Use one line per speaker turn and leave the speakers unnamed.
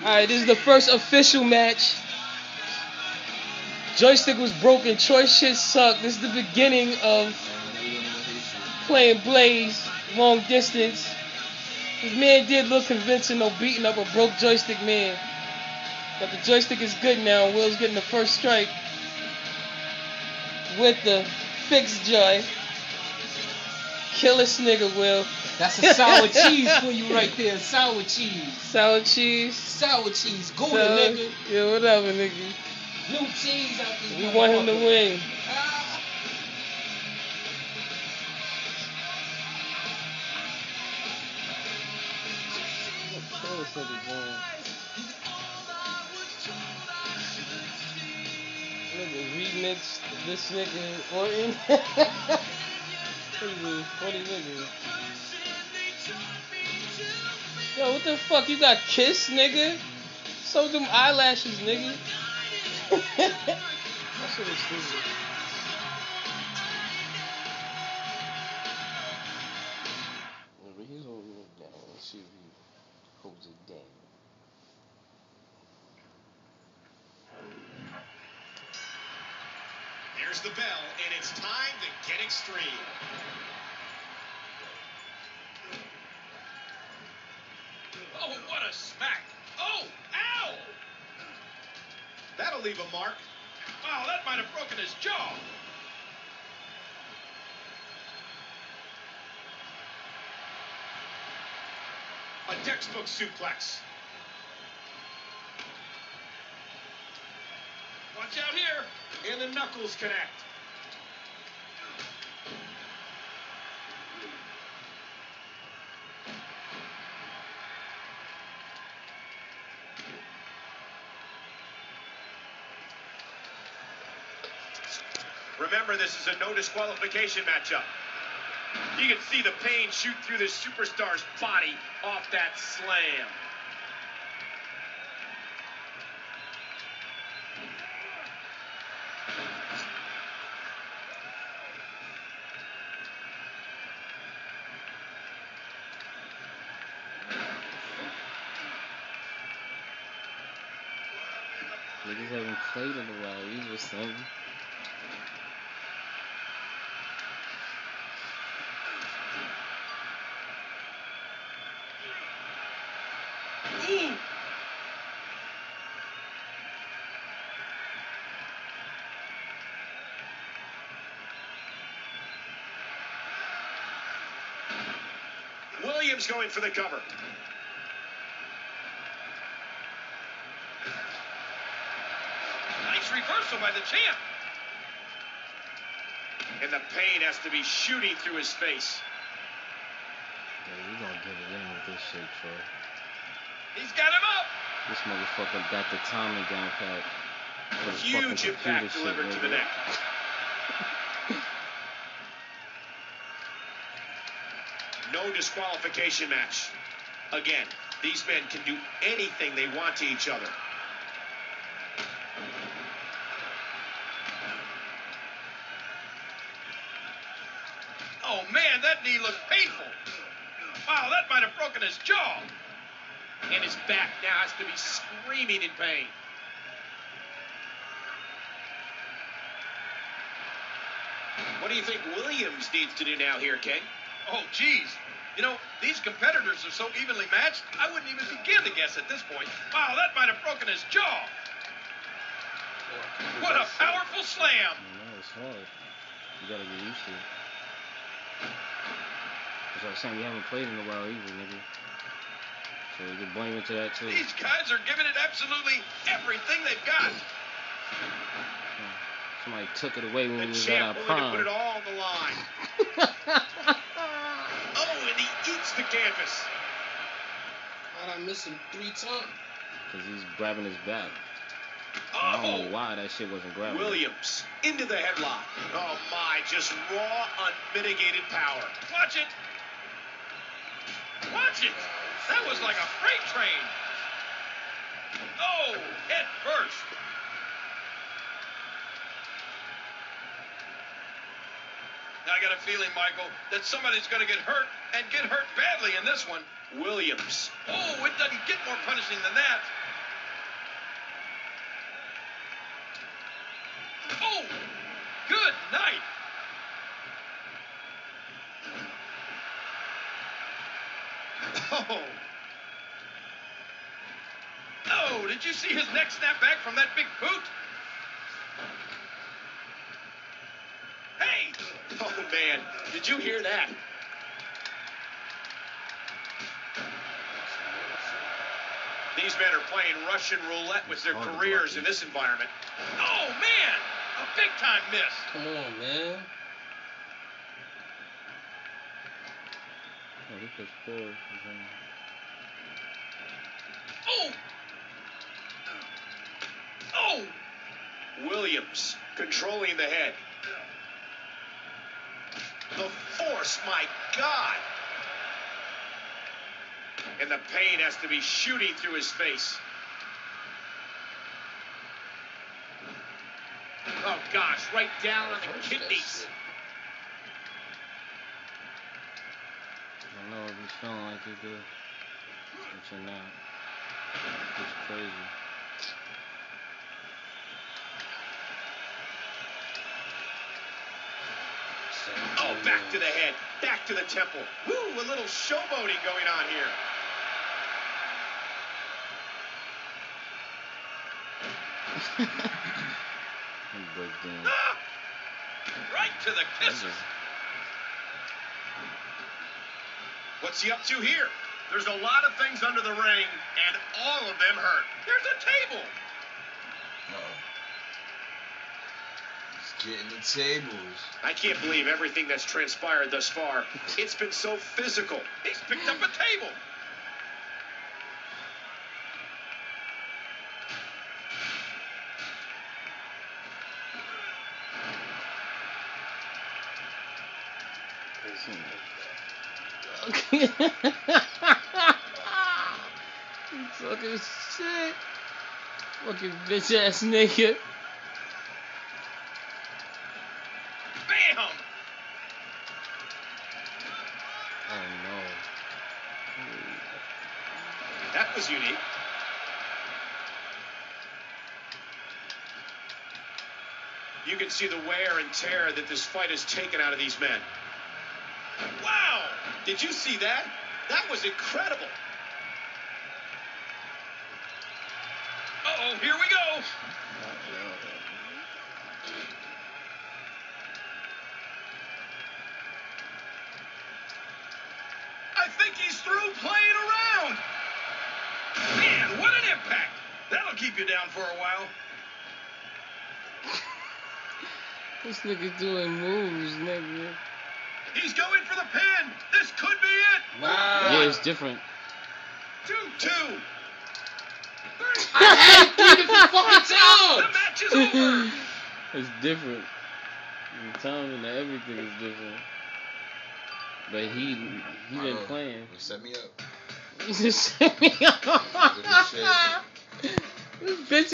Alright, this is the first official match. Joystick was broken. Choice shit sucked. This is the beginning of playing Blaze long distance. This man did look convincing though, beating up a broke joystick man. But the joystick is good now. Will's getting the first strike with the fixed joy. Kill this nigga, Will.
That's a sour cheese for you right there. Sour cheese.
Sour cheese.
Sour cheese. Go to nigga.
Yeah, whatever, nigga.
Blue cheese out this.
We want him to win. Nigga remixed this nigga Orton. Funny nigga. Yo, what the fuck? You got Kiss, nigga? So them eyelashes, nigga. That shit is stupid. He's holding it down. Let's see if he holds it down.
There's the bell, and it's time to get extreme. Oh, what a smack. Oh, ow! That'll leave a mark. Wow, that might have broken his jaw. A textbook suplex. Watch out here. And the knuckles connect. Remember, this is a no disqualification matchup. You can see the pain shoot through this superstar's body off that slam.
Niggas haven't played in a while either, son.
Ooh. Williams going for the cover. Nice reversal by the champ. And the pain has to be shooting through his face.
Yeah, we gonna get it in with this shit, Troy.
He's got him up.
This motherfucker got the timing down pat.
Huge impact delivered to the neck. No disqualification match. Again, these men can do anything they want to each other. Oh man, that knee looked painful. Wow, that might have broken his jaw. And his back now has to be screaming in pain. What do you think Williams needs to do now here, King? Oh, geez. You know, these competitors are so evenly matched, I wouldn't even begin to guess at this point. Wow, that might have broken his jaw. What a powerful slam.
I know, it's hard. You gotta get used to it. That's what I'm saying, we haven't played in a while either, nigga. So you can blame it to that, too.
These guys are giving it absolutely everything they've got.
Somebody took it away when we
The
was at
champ
our
willing
prime.
to put it all on the line. Oh, and he eats the canvas.
How'd I miss him 3 times?
Because he's grabbing his back. I don't know
Oh,
why that shit wasn't grabbing.
Williams into the headlock. Oh my, just raw, unmitigated power. Watch it. Watch it. That was like a freight train. Oh, head first. I got a feeling, Michael, that somebody's going to get hurt and get hurt badly in this one. Williams. Oh, it doesn't get more punishing than that. Good night. Oh. Oh, did you see his neck snap back from that big boot? Hey! Oh, man. Did you hear that? These men are playing Russian roulette with their careers in this environment. Oh, man! A big-time miss.
Come on, man.
Oh, he pushed forward.
Oh! Oh! Williams controlling the head. The force, my God! And the pain has to be shooting through his face. Oh, gosh, right down on the kidneys.
I don't know if he's feeling like he did. Which or not. It's crazy.
Oh, back to the head, back to the temple. Woo, a little showboating going on here. Ah! Right to the kisser. What's he up to here? There's a lot of things under the ring, and all of them hurt. There's a table.
He's getting the tables.
I can't believe everything that's transpired thus far. It's been so physical. He's picked up a table.
Okay. Fucking shit. Fucking bitch ass nigga.
Bam!
Oh no.
That was unique. You can see the wear and tear that this fight has taken out of these men. Wow! Did you see that? That was incredible. Uh-oh, here we go. I think he's through playing around. Man, what an impact. That'll keep you down for a while.
This nigga doing moves, nigga.
He's going for the pin. This could be it.
Wow.
Yeah, it's different.
2-2.
I hate beautiful fucking
The
times.
match is over.
It's different. The timing and everything is different. But he been playing.
Set me up.
He just set me up.
Look at this shit.
This bitch